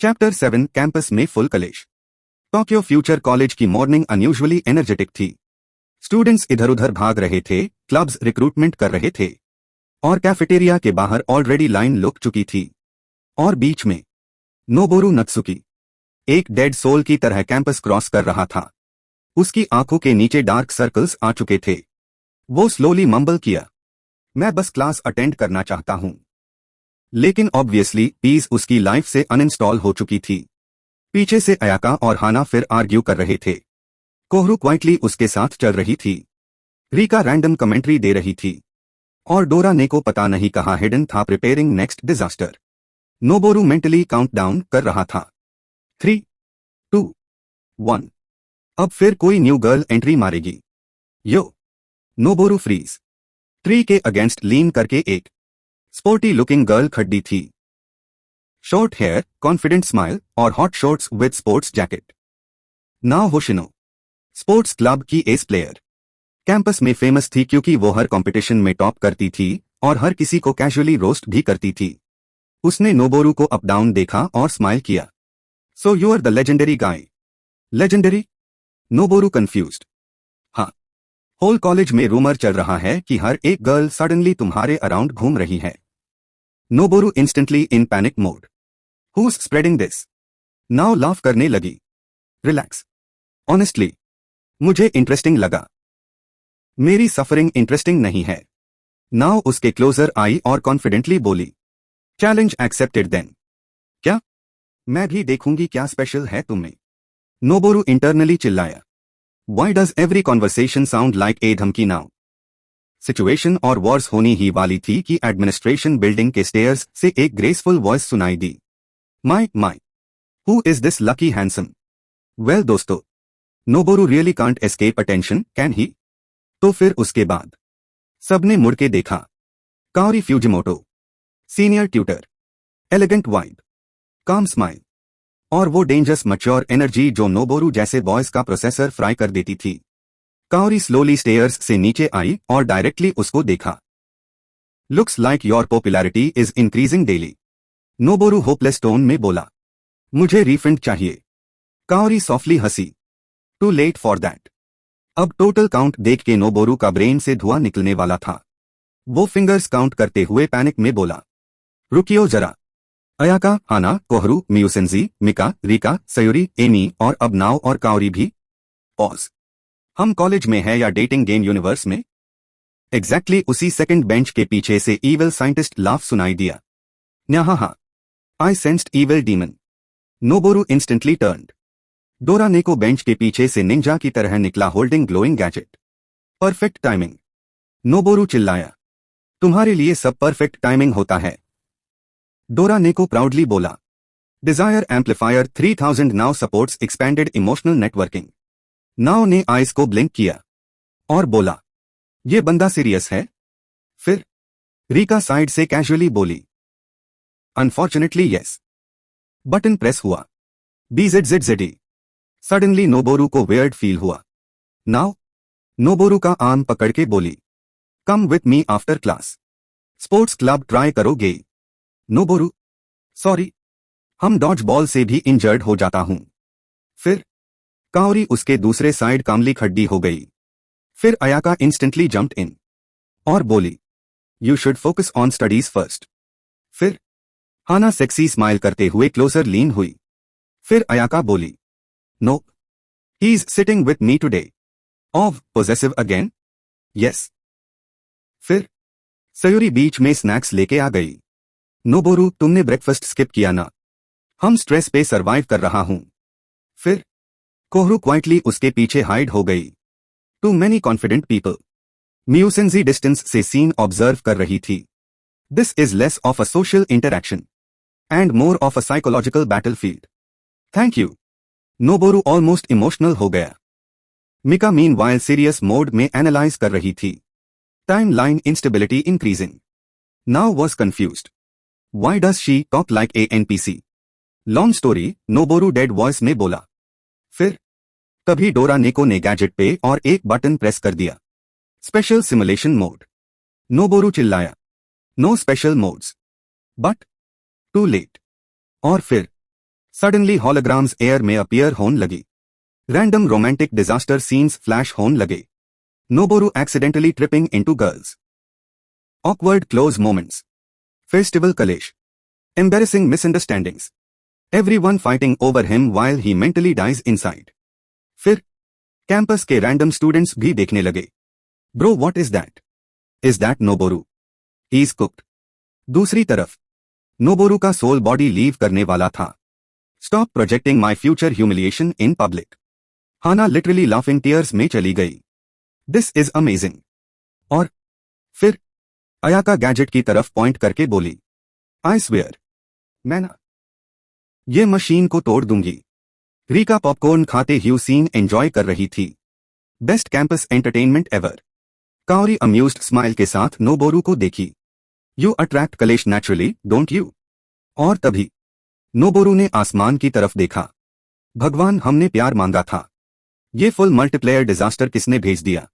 Chapter 7 campus में full कलेश। Tokyo future college की मॉर्निंग अनयूजुअली एनर्जेटिक थी। स्टूडेंट्स इधर उधर भाग रहे थे, क्लब्स रिक्रूटमेंट कर रहे थे और कैफेटेरिया के बाहर ऑलरेडी लाइन लुक चुकी थी। और बीच में नोबोरू नत्सुकी एक डेड सोल की तरह कैंपस क्रॉस कर रहा था। उसकी आंखों के नीचे डार्क सर्कल्स आ चुके थे। वो स्लोली मम्बल किया, मैं बस क्लास अटेंड करना चाहता हूं। लेकिन ऑब्वियसली पीस उसकी लाइफ से अनइंस्टॉल हो चुकी थी। पीछे से अयाका और हाना फिर आर्ग्यू कर रहे थे। कोहरू क्वाइटली उसके साथ चल रही थी। रीका रैंडम कमेंट्री दे रही थी और डोरा ने को पता नहीं कहा हिडन था preparing next disaster. Noboru mentally countdown कर रहा था। 3, 2, 1। अब फिर कोई न्यू गर्ल एंट्री मारेगी। यो नोबोरू फ्रीज। ट्री के अगेंस्ट लीन करके एक स्पोर्टी लुकिंग गर्ल खड़ी थी। शॉर्ट हेयर, कॉन्फिडेंट स्माइल और hot shorts with sports jacket. नाओ होशिनो स्पोर्ट्स क्लब की एस प्लेयर। कैंपस में फेमस थी क्योंकि वो हर कंपटीशन में टॉप करती थी और हर किसी को कैजुअली रोस्ट भी करती थी। उसने नोबोरू को अप डाउन देखा और स्माइल किया। So you are the legendary guy. Legendary? Noboru confused. हाँ, होल कॉलेज में रूमर चल रहा है कि हर एक गर्ल सडनली तुम्हारे अराउंड घूम रही है। Noboru instantly in panic mode. Who's spreading this? Now laugh करने लगी। रिलैक्स। ऑनेस्टली मुझे इंटरेस्टिंग लगा। मेरी सफरिंग इंटरेस्टिंग नहीं है। नाउ उसके क्लोजर आई और कॉन्फिडेंटली बोली, चैलेंज एक्सेप्टेड देन। क्या? मैं भी देखूंगी क्या स्पेशल है तुम्हें। नोबोरू इंटरनली चिल्लाया। Why does every conversation sound like a धमकी नाउ? सिचुएशन और वॉर्स होनी ही वाली थी कि एडमिनिस्ट्रेशन बिल्डिंग के स्टेयर्स से एक ग्रेसफुल वॉइस सुनाई दी। My who is this lucky handsome? Well दोस्तों, Noboru really can't escape attention, can he? तो फिर उसके बाद सबने मुड़ के देखा। Kaori Fujimoto, senior tutor, elegant vibe, calm smile और वो डेंजरस मैच्योर एनर्जी जो नोबोरू जैसे बॉयज का प्रोसेसर फ्राई कर देती थी। काओरी स्लोली स्टेयर्स से नीचे आई और डायरेक्टली उसको देखा। Looks like your popularity is increasing daily. Noboru hopeless tone में बोला, मुझे रिफंड चाहिए। काओरी सॉफ्टली हंसी। Too late for that. अब टोटल काउंट देख के नोबोरू का ब्रेन से धुआं निकलने वाला था। वो फिंगर्स काउंट करते हुए पैनिक में बोला, रुकियो जरा। अयाका, हाना, कोहरू, मियुसेंजी, मिका, रीका, सयूरी, एमी और अब नाओ और काओरी भी। पॉज। हम कॉलेज में है या डेटिंग गेम यूनिवर्स में? एग्जैक्टली उसी सेकंड बेंच के पीछे से ईविल साइंटिस्ट लाफ सुनाई दिया। न्याहा I sensed evil demon. Noboru instantly turned. Dora Neko bench के पीछे से निंजा की तरह निकला holding glowing gadget. Perfect timing. Noboru चिल्लाया, तुम्हारे लिए सब परफेक्ट टाइमिंग होता है। डोरा नेको प्राउडली बोला, desire amplifier 3000 now supports expanded emotional networking. Nao ने आइस को ब्लिंक किया और बोला, ये बंदा सीरियस है? फिर रीका साइड से कैजुअली बोली, अनफॉर्चुनेटली यस। बटन प्रेस हुआ। BZZZE। सडनली नोबोरू को वेयर्ड फील हुआ। नाउ नोबोरू का आर्म पकड़ के बोली, come with me after class. Sports club try करोगे? नोबोरू, सॉरी, हम डॉज बॉल से भी इंजर्ड हो जाता हूं। फिर काओरी उसके दूसरे साइड कामली खड्डी हो गई। फिर अयाका इंस्टेंटली जंप्ड इन और बोली, you should focus on studies first. फिर हाना सेक्सी स्माइल करते हुए क्लोजर लीन हुई। फिर अयाका बोली, no, he is sitting with me today. Of possessive again? Yes. फिर सयूरी बीच में स्नैक्स लेके आ गई। नोबोरू, तुमने ब्रेकफास्ट स्किप किया ना? हम स्ट्रेस पे सरवाइव कर रहा हूं। फिर कोहरू क्वाइटली उसके पीछे हाइड हो गई। Too many confident people. Miusenji distance से सीन ऑब्जर्व कर रही थी। This is less of a social interaction and more of a psychological battlefield. Thank you. Noboru almost emotional हो गया। मिका मीनवाइल सीरियस मोड में analyse कर रही थी। Timeline instability increasing. Nao was confused. Why does she talk like a NPC? Long story, Noboru dead voice में बोला। फिर तभी डोरा नेको ने गैजेट पे और एक बटन प्रेस कर दिया। Special simulation mode. नोबोरू चिल्लाया, no special modes. But too late. और फिर सडनली हॉलोग्राम्स एयर में अपीयर होने लगी। Random romantic disaster scenes flash होने लगे। Noboru accidentally tripping into girls. Awkward close moments. Festival कलेश। Embarrassing misunderstandings. Everyone fighting over him while he mentally dies inside. फिर campus के रैंडम स्टूडेंट्स भी देखने लगे। Bro what is that? Is that Noboru? He is cooked. दूसरी तरफ Noboru का soul body leave करने वाला था। Stop projecting my future humiliation in public. Hana literally laughing tears में चली गई। This is amazing. और फिर अयाका गैजेट की तरफ पॉइंट करके बोली, आई स्वेयर मैं ना ये मशीन को तोड़ दूंगी। रीका पॉपकॉर्न खाते ह्यू सीन एंजॉय कर रही थी। Best campus entertainment ever. Kaori amused smile के साथ नोबोरू को देखी। यू अट्रैक्ट कलेश नेचुरली डोंट यू? और तभी नोबोरू ने आसमान की तरफ देखा। भगवान, हमने प्यार मांगा था। ये फुल मल्टीप्लेयर डिजास्टर किसने भेज दिया?